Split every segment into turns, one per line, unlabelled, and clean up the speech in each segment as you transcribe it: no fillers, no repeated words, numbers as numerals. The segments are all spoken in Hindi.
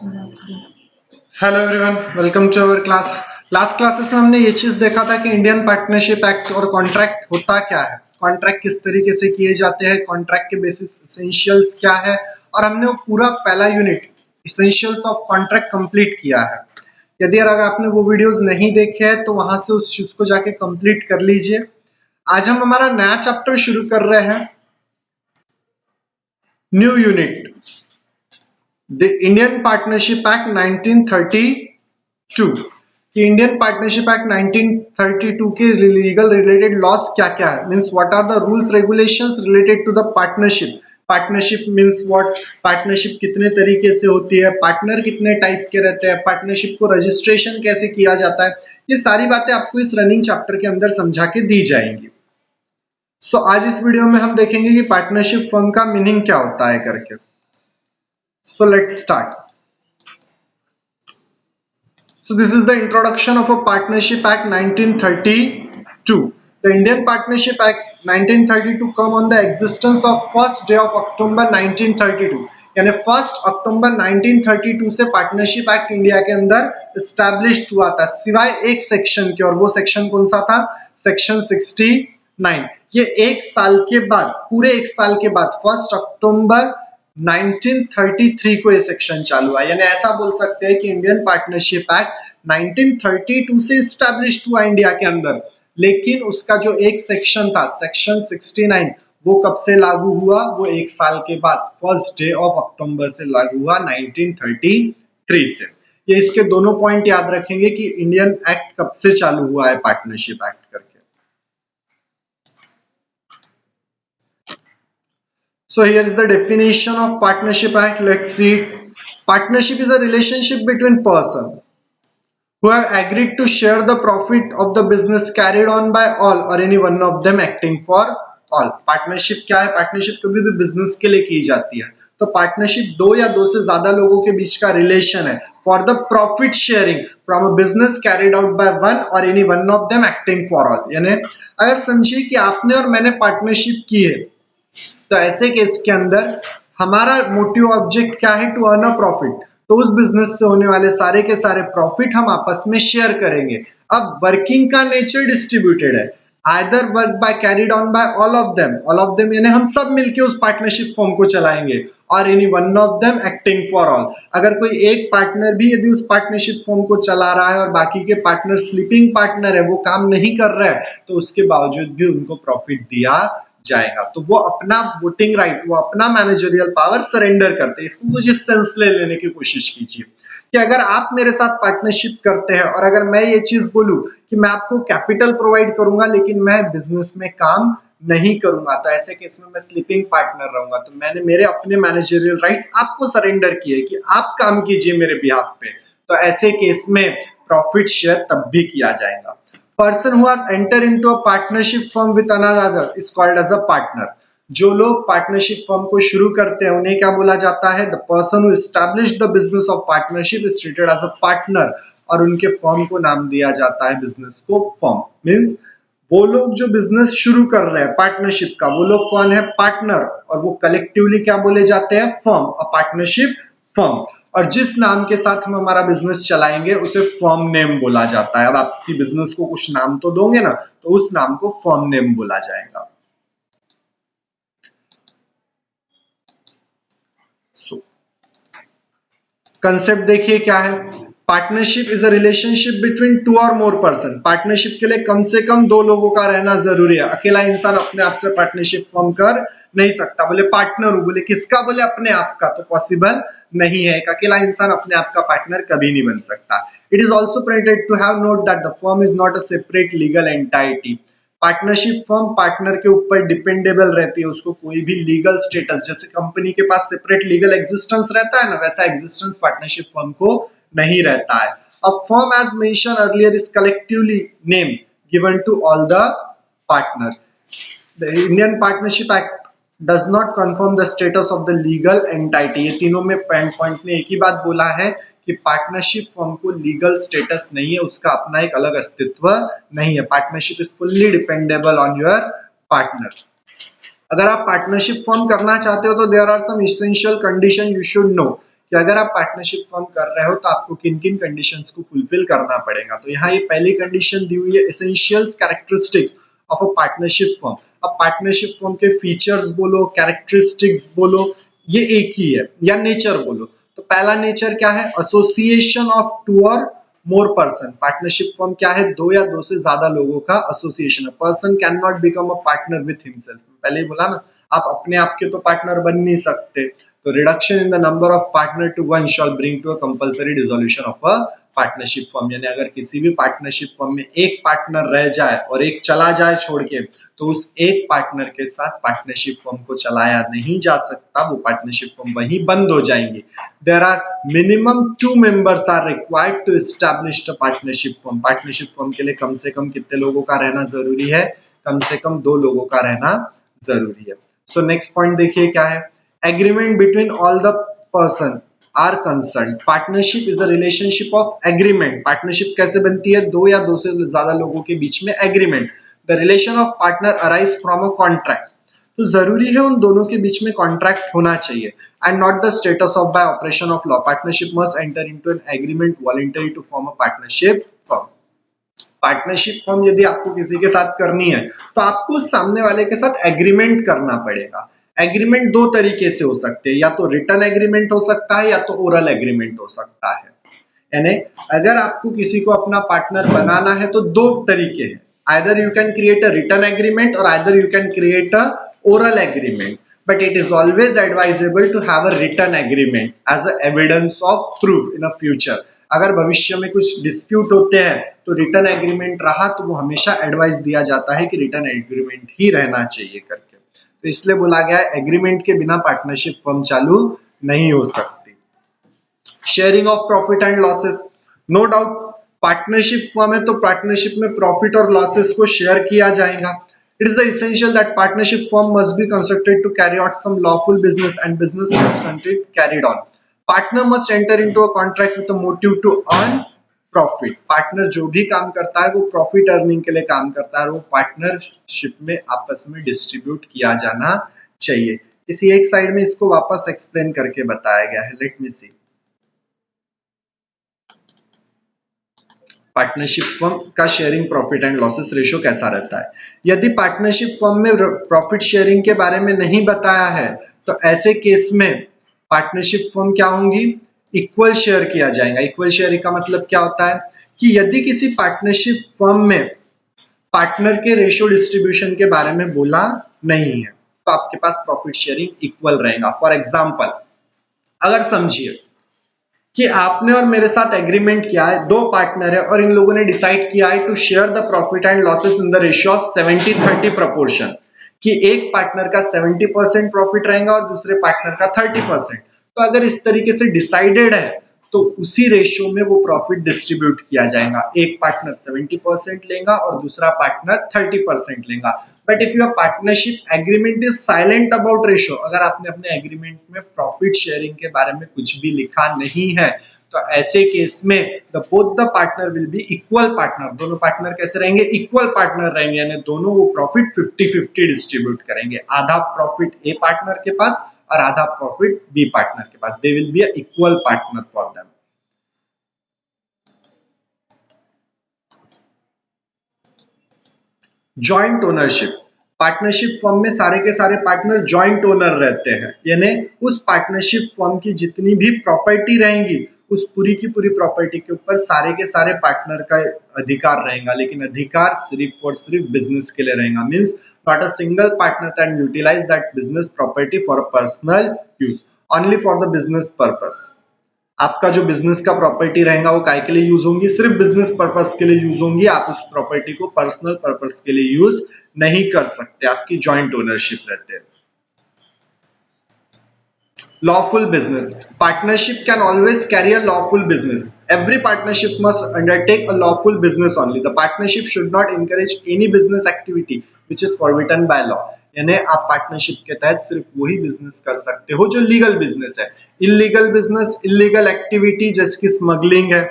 Hello everyone, welcome to our class. Last classes में हमने ये चीज देखा था कि इंडियन पार्टनरशिप एक्ट और कॉन्ट्रैक्ट होता क्या है, कॉन्ट्रैक्ट किस तरीके से किए जाते हैं, कॉन्ट्रैक्ट के बेसिस एसेंशियल्स क्या है, और हमने वो पूरा पहला unit essentials of contract complete किया है। यदि अगर आपने वो वीडियोस नहीं देखे हैं तो वहां से उस चीज को जाके कंप्लीट कर लीजिए। आज हम हमारा नया चैप्टर शुरू कर रहे हैं, new unit, the Indian partnership act 1932। कि इंडियन पार्टनरशिप एक्ट 1932 के लीगल रिलेटेड लॉस क्या क्या है, means what are the rules regulations related to the partnership. Partnership means what, partnership कितने तरीके से होती है, पार्टनर कितने टाइप के रहते हैं, पार्टनरशिप को रजिस्ट्रेशन कैसे किया जाता है, ये सारी बातें आपको इस रनिंग चैप्टर के अंदर समझा के दी जाएंगी। आज इस वीडियो में हम देखेंगे कि पार्टनरशिप फर्म का मीनिंग क्या होता है करके। Let's start. So this is the introduction of a Partnership Act 1932. The Indian Partnership Act 1932 come on the existence of first day of October 1932. यानी 1 अक्टूबर 1932 से पार्टनरशिप एक्ट इंडिया के अंदर एस्टैब्लिश्ड हुआ था, सिवाय एक सेक्शन के। और वो सेक्शन कौन सा था? सेक्शन 69। ये एक साल के बाद, पूरे एक साल के बाद 1 अक्टूबर 1933 को ये सेक्शन चालू हुआ। यानी ऐसा बोल सकते हैं कि इंडियन पार्टनरशिप एक्ट 1932 से स्टैब्लिश्ड हुआ इंडिया के अंदर, लेकिन उसका जो एक सेक्शन था, सेक्शन 69, वो कब से लागू हुआ? वो एक साल के बाद, फर्स्ट डे ऑफ अक्टूबर से लागू हुआ 1933 से। ये इसके दोनों पॉइंट याद रखेंगे कि इंडियन एक्ट कब से चालू हुआ है, पार्टनरशिप एक्ट करके। So here is the definition of partnership act. Let's see. Partnership is a relationship between person who have agreed to share the profit of the business carried on by all or any one of them acting for all. Partnership क्या है? पार्टनरशिप कभी भी बिजनेस के लिए की जाती है। तो पार्टनरशिप दो या दो से ज्यादा लोगों के बीच का रिलेशन है for the profit sharing from a business carried out by one or any one of them acting for all. यानी अगर समझिए कि आपने और मैंने पार्टनरशिप की है, तो ऐसे केस के अंदर हमारा मोटिव ऑब्जेक्ट क्या है? To earn a profit. तो उस बिजनेस से होने वाले सारे के सारे प्रॉफिट हम आपस में शेयर करेंगे। अब वर्किंग का नेचर डिस्ट्रीब्यूटेड है, either work by carried on by all of them यानी हम सब मिलके उस पार्टनरशिप फॉर्म को चलाएंगे, और any one of them acting for all. अगर कोई एक पार्टनर भी यदि उस पार्टनरशिप फॉर्म को चला रहा है और बाकी के पार्टनर स्लीपिंग पार्टनर है, वो काम नहीं कर रहा है, तो उसके बावजूद भी उनको प्रॉफिट दिया जाएगा। तो वो अपना वोटिंग राइट, वो अपना मैनेजरियल पावर सरेंडर करते हैं। इसको मुझे जिस सेंस ले लेने की कोशिश कीजिए कि अगर आप मेरे साथ पार्टनरशिप करते हैं और अगर मैं ये चीज बोलूं कि मैं आपको कैपिटल प्रोवाइड करूंगा लेकिन मैं बिजनेस में काम नहीं करूंगा, तो ऐसे केस में मैं स्लीपिंग पार्टनर रहूंगा। तो मैंने मेरे अपने मैनेजरियल राइट्स आपको सरेंडर किए कि आप काम कीजिए मेरे बिहाफ पे। तो ऐसे केस में प्रॉफिट शेयर तब भी किया जाएगा। Person who has entered into a partnership firm with another is called as a partner. जो लोग पार्टनरशिप फर्म को शुरू करते हैं उन्हें क्या बोला जाता है? The person who establish the business of partnership is treated as a partner, और उनके फर्म को नाम दिया जाता है बिजनेस को फर्म। मींस वो लोग जो बिजनेस शुरू कर रहे हैं पार्टनरशिप का, वो लोग कौन है? पार्टनर, और वो कलेक्टिवली क्या बोले जाते हैं? Firm, a partnership firm. और जिस नाम के साथ हम हमारा बिजनेस चलाएंगे उसे फर्म नेम बोला जाता है। अब आपकी बिजनेस को कुछ नाम तो दोगे ना, तो उस नाम को फर्म नेम बोला जाएगा। कंसेप्ट देखिए क्या है। Partnership is a relationship between two और मोर पर्सन। पार्टनरशिप के लिए कम से कम दो लोगों का रहना जरूरी है। अकेला इंसान अपने आप से पार्टनरशिप फॉर्म कर नहीं सकता। बोले पार्टनर हूं, बोले किसका? बोले अपने आप का, तो पॉसिबल नहीं है। एक अकेला इंसान अपने आप का पार्टनर कभी नहीं बन सकता। It is also permitted to have note that the firm is not a separate legal entity. Partnership firm partner के ऊपर डिपेंडेबल रहती है, उसको कोई भी लीगल स्टेटस, जैसे कंपनी के पास सेपरेट लीगल एग्जिस्टेंस रहता है ना, वैसा एग्जिस्टेंस पार्टनरशिप फर्म को नहीं रहता है। A firm as mention earlier is collectively name given to all the partner. The Indian partnership act does not confirm the status of the legal entity. ये तीनों में पॉइंट में एक ही बात बोला है कि पार्टनरशिप फर्म को लीगल स्टेटस नहीं है, उसका अपना एक अलग अस्तित्व नहीं है। Partnership is fully dependable on your partner. अगर आप पार्टनरशिप फॉर्म करना चाहते हो तो there are some essential condition you should know, कि अगर आप पार्टनरशिप फॉर्म कर रहे हो तो आपको किन किन कंडीशंस को फुलफिल करना पड़ेगा। तो यहाँ ये पहली कंडीशन दी हुई है, essentials characteristics of a partnership form. अब पार्टनरशिप फॉर्म के फीचर्स बोलो, कैरेक्टरिस्टिक्स बोलो, ये एक ही है, या नेचर बोलो। तो पहला नेचर क्या है, एसोसिएशन ऑफ टू और मोर पर्सन। पार्टनरशिप फॉर्म क्या है, दो या दो से ज्यादा लोगों का एसोसिएशन है। Person can not become a partner with himself. पहले ही बोला ना, आप अपने आप के तो पार्टनर बन नहीं सकते। तो reduction in the number of partner to one shall bring to a compulsory dissolution of a partnership form. यानी अगर किसी भी पार्टनरशिप फॉर्म में एक पार्टनर रह जाए और एक चला जाए छोड़ के, तो उस एक पार्टनर के साथ पार्टनरशिप फॉर्म को चलाया नहीं जा सकता, वो पार्टनरशिप फॉर्म वहीं बंद हो जाएंगे। There are minimum 2 members are required to establish the partnership form. Partnership form के लिए कम से कम कितने लोगों का रहना जरूरी है, कम से कम 2 लोगों का रहना जरूरी है। सो नेक्स्ट पॉइंट देखिए क्या है, agreement between all the person are concern. Partnership is a relationship of agreement. Partnership कैसे बनती है, दो या दो से ज्यादा लोगों के बीच में agreement. The relation of partner arise from a contract. तो जरूरी है उन दोनों के बीच में कॉन्ट्रैक्ट होना चाहिए, and not the status of by operation of law. Partnership must enter into an agreement voluntary to form a partnership form. Partnership form यदि आपको किसी के साथ करनी है तो आपको सामने वाले के साथ एग्रीमेंट करना पड़ेगा। एग्रीमेंट दो तरीके से हो सकते हैं, या तो रिटन एग्रीमेंट हो सकता है या तो ओरल एग्रीमेंट हो सकता है। यानी अगर आपको किसी को अपना पार्टनर बनाना है तो दो तरीके हैं, either you can create a written agreement or either you can create a oral agreement, but it is always advisable to have a written agreement as a evidence of proof in a future. अगर भविष्य में कुछ डिस्प्यूट होते हैं तो रिटन एग्रीमेंट रहा तो वो हमेशा एडवाइस दिया जाता है कि रिटन एग्रीमेंट ही रहना चाहिए करके। तो इसलिए बोला गया है एग्रीमेंट के बिना पार्टनरशिप फर्म चालू नहीं हो सकती। Sharing of profit and losses, no doubt partnership firm है तो पार्टनरशिप में प्रॉफिट और लॉसेस को शेयर किया जाएगा। It is essential that partnership firm must be constructed to carry out some lawful business and business must continue carried on. Partner must enter into a contract with a motive to earn profit. Partner जो भी काम करता है वो प्रॉफिट अर्निंग के लिए काम करता है और वो पार्टनरशिप में आपस में डिस्ट्रीब्यूट किया जाना चाहिए। किसी एक साइड में इसको वापस एक्सप्लेन करके बताया गया है, लेट मी सी। पार्टनरशिप फर्म का sharing profit and losses ratio कैसा रहता है। यदि पार्टनरशिप फर्म में प्रॉफिट शेयरिंग के बारे में नहीं बताया है तो ऐसे केस में पार्टनरशिप फर्म क्या होंगी, इक्वल शेयर किया जाएगा। इक्वल शेयर का मतलब क्या होता है कि यदि किसी पार्टनरशिप फर्म में पार्टनर के रेशियो डिस्ट्रीब्यूशन के बारे में बोला नहीं है तो आपके पास प्रॉफिट शेयरिंग इक्वल रहेगा। फॉर एग्जाम्पल, अगर समझिए कि आपने और मेरे साथ एग्रीमेंट किया है, दो पार्टनर है और इन लोगों ने डिसाइड किया है to share the profit and losses in the ratio of 70-30 proportion, कि एक पार्टनर का 70% प्रॉफिट रहेगा और दूसरे पार्टनर का 30%। तो अगर इस तरीके से डिसाइडेड है तो उसी रेशियो में वो प्रॉफिट डिस्ट्रीब्यूट किया जाएगा। एक पार्टनर 70% लेगा और दूसरा पार्टनर 30% लेगा। But if your partnership agreement is silent about ratio, अगर आपने अपने एग्रीमेंट में प्रॉफिट शेयरिंग के बारे में कुछ भी लिखा नहीं है तो ऐसे केस में both the partner will be equal partner. दोनों पार्टनर कैसे रहेंगे, इक्वल पार्टनर रहेंगे, यानी दोनों वो प्रॉफिट 50-50 डिस्ट्रीब्यूट करेंगे। आधा प्रॉफिट ए पार्टनर के पास और आधा प्रॉफिट बी पार्टनर के पास। They will be a equal partner for them. Joint ownership, partnership firm में सारे के सारे पार्टनर जॉइंट ओनर रहते हैं, यानी उस पार्टनरशिप फर्म की जितनी भी प्रॉपर्टी रहेंगी उस पूरी की पूरी प्रॉपर्टी के ऊपर सारे के सारे पार्टनर का अधिकार रहेगा, लेकिन अधिकार सिर्फ और सिर्फ बिजनेस के लिए रहेगा। Means not a single partner can utilize that business property for a personal use, only for the business purpose. आपका जो बिजनेस का प्रॉपर्टी रहेगा वो काय के लिए यूज होंगी, सिर्फ बिजनेस पर्पस के लिए यूज होंगी। आप उस प्रॉपर्टी को पर्सनल पर्पस के लिए यूज नहीं कर सकते, आपकी जॉइंट ओनरशिप रहते हैं। Lawful business, partnership can always carry a lawful business. Every partnership must undertake a lawful business only. The partnership should not encourage any business activity which is forbidden by law. यानी आप पार्टनरशिप के तहत सिर्फ वही बिजनेस कर सकते हो जो लीगल बिजनेस है। इलीगल बिजनेस, इलीगल एक्टिविटी जैसे कि स्मगलिंग है,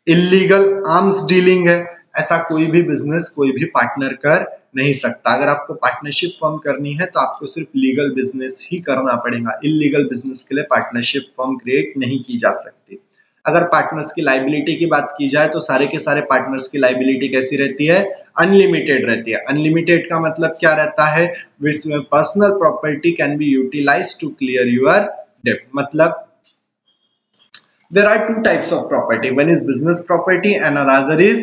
इलीगल आर्म्स डीलिंग है, ऐसा कोई भी बिजनेस कोई भी पार्टनर कर नहीं सकता। अगर आपको पार्टनरशिप फॉर्म करनी है तो आपको सिर्फ लीगल बिजनेस ही करना पड़ेगा। इलीगल बिजनेस के लिए पार्टनरशिप फॉर्म क्रिएट नहीं की जा सकती। अगर पार्टनर्स की लाइबिलिटी की बात की जाए तो सारे के सारे पार्टनर्स की लाइबिलिटी कैसी रहती है? अनलिमिटेड रहती है। अनलिमिटेड का मतलब क्या रहता है? Personal property can be utilize to clear your डेब्ट। मतलब there are two types of property. One is business property and another is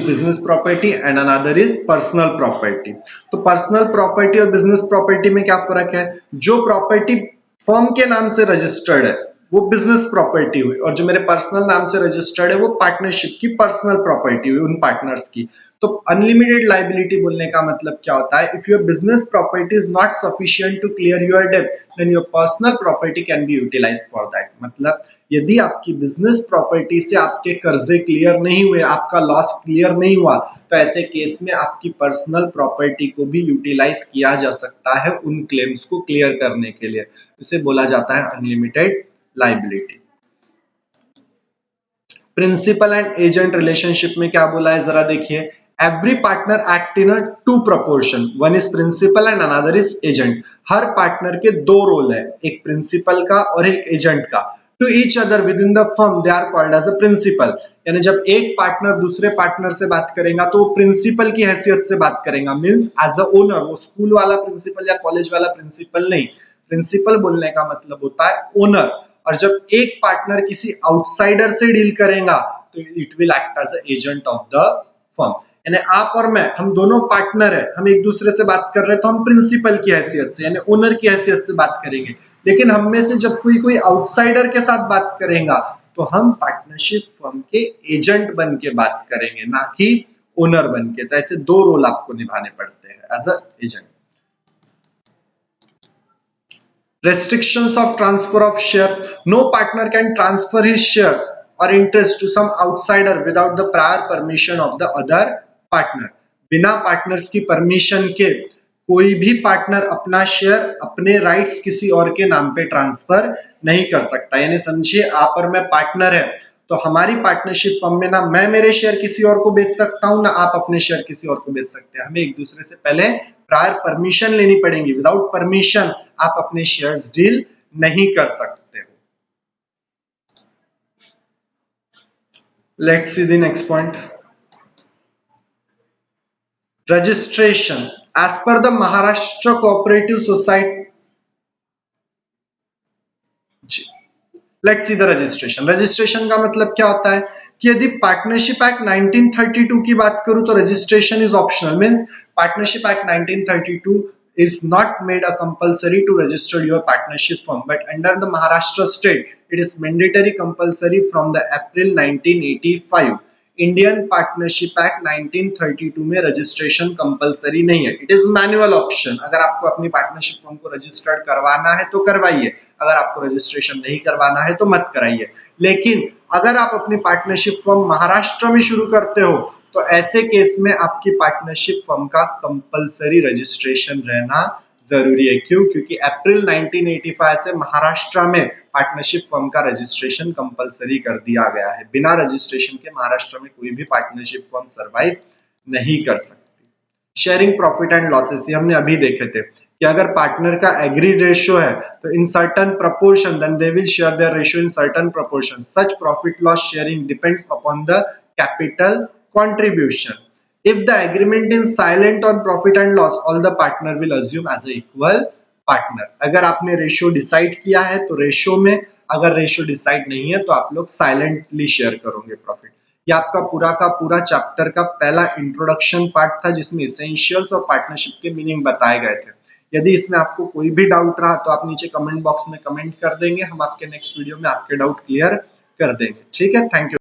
business property and another is personal property. तो personal property और business property में क्या फर्क है? जो प्रॉपर्टी फर्म के नाम से रजिस्टर्ड है वो बिजनेस प्रॉपर्टी हुई, और जो मेरे पर्सनल नाम से रजिस्टर्ड है वो पार्टनरशिप की पर्सनल प्रॉपर्टी हुई उन पार्टनर्स की। तो अनलिमिटेड लाइबिलिटी बोलने का मतलब क्या होता है? If your business property is not sufficient to clear your डेब्ट then your personal property can be utilised for that. मतलब यदि आपकी बिजनेस प्रॉपर्टी से आपके कर्जे क्लियर नहीं हुए, आपका लॉस क्लियर नहीं हुआ, तो ऐसे केस में आपकी पर्सनल प्रॉपर्टी को भी यूटिलाइज किया जा सकता है उन क्लेम्स को क्लियर करने के लिए। इसे बोला जाता है unlimited liability. Principal and agent relationship में क्या बोला है जरा देखिए। Every partner act in a two proportion, one is principal and another is agent. हर पार्टनर के दो रोल है, एक प्रिंसिपल का और एक एजेंट का। To each other within the firm they are called as a principal. यानी जब एक पार्टनर दूसरे पार्टनर से बात करेगा तो वो प्रिंसिपल की हैसियत से बात करेगा, मीन्स एज अ ओनर। वो स्कूल वाला प्रिंसिपल या कॉलेज वाला प्रिंसिपल नहीं। प्रिंसिपल बोलने का मतलब होता है ओनर। और जब एक पार्टनर किसी आउटसाइडर से डील करेगा तो it will act as agent of the firm. यानी आप और मैं, हम दोनों पार्टनर है, हम एक दूसरे से बात कर रहे हैं तो हम प्रिंसिपल की हैसियत से यानी ओनर की हैसियत से बात करेंगे। लेकिन हम में से जब कोई आउटसाइडर के साथ बात करेगा तो हम पार्टनरशिप फर्म के एजेंट बन के बात करेंगे, ना कि ओनर बन के। तो ऐसे दो रोल आपको निभाने पड़ते हैं as a agent. Restrictions of transfer of share. No partner can transfer his shares or interest to some outsider without the prior permission of the other partner. बिना पार्टनर्स की परमिशन के कोई भी पार्टनर अपना शेयर, अपने राइट्स किसी और के नाम पे ट्रांसफर नहीं कर सकता। यानी समझिए आप और मैं पार्टनर है तो हमारी पार्टनरशिप फर्म में ना मैं मेरे शेयर किसी और को बेच सकता हूं, ना आप अपने शेयर किसी और को बेच सकते हैं। हमें एक दूसरे से पहले प्रायर परमिशन लेनी पड़ेगी। विदाउट परमिशन आप अपने शेयर्स डील नहीं कर सकते हो। Let's see the next point, registration as per the Maharashtra cooperative society. Let's see the registration. Registration का मतलब क्या होता है कि यदि पार्टनरशिप एक्ट 1932 की बात करूं तो registration is optional. Means partnership act 1932 is not made a compulsory to register your partnership firm, but under the Maharashtra state it is mandatory compulsory from the April 1985। Indian partnership act 1932 में रजिस्ट्रेशन कंपलसरी नहीं है, इट इज मैनुअल ऑप्शन। अगर आपको अपनी पार्टनरशिप फर्म को रजिस्टर्ड करवाना है तो करवाइए, अगर आपको रजिस्ट्रेशन नहीं करवाना है तो मत कराइए। लेकिन अगर आप अपनी पार्टनरशिप फर्म महाराष्ट्र में शुरू करते हो तो ऐसे केस में आपकी पार्टनरशिप फर्म का कंपलसरी रजिस्ट्रेशन रहना जरूरी है। क्यों? क्योंकि अप्रैल 1985 से महाराष्ट्र में पार्टनरशिप फर्म का रजिस्ट्रेशन कंपलसरी कर दिया गया है। बिना रजिस्ट्रेशन के महाराष्ट्र में कोई भी पार्टनरशिप फर्म सर्वाइव नहीं कर सकती। शेयरिंग प्रॉफिट एंड लॉसेस, ये हमने अभी देखे थे कि अगर पार्टनर का एग्रीड रेशियो है तो in certain proportion then they will share their ratio in certain proportion. Such profit loss sharing depends upon the capital contribution. If the agreement is silent on profit and loss, all the partner will assume as a equal partner. अगर आपने रेशियो डिसाइड किया है तो रेशियो में, अगर रेशियो डिसाइड नहीं है तो आप लोग साइलेंटली शेयर करोगे प्रॉफिट। ये आपका पूरा का पूरा चैप्टर का पहला इंट्रोडक्शन पार्ट था जिसमें एसेंशियल्स और पार्टनरशिप के मीनिंग बताए गए थे। यदि इसमें आपको कोई भी डाउट रहा तो आप नीचे कमेंट बॉक्स में कमेंट कर देंगे, हम आपके नेक्स्ट वीडियो में आपके डाउट क्लियर कर देंगे। ठीक है, थैंक यू।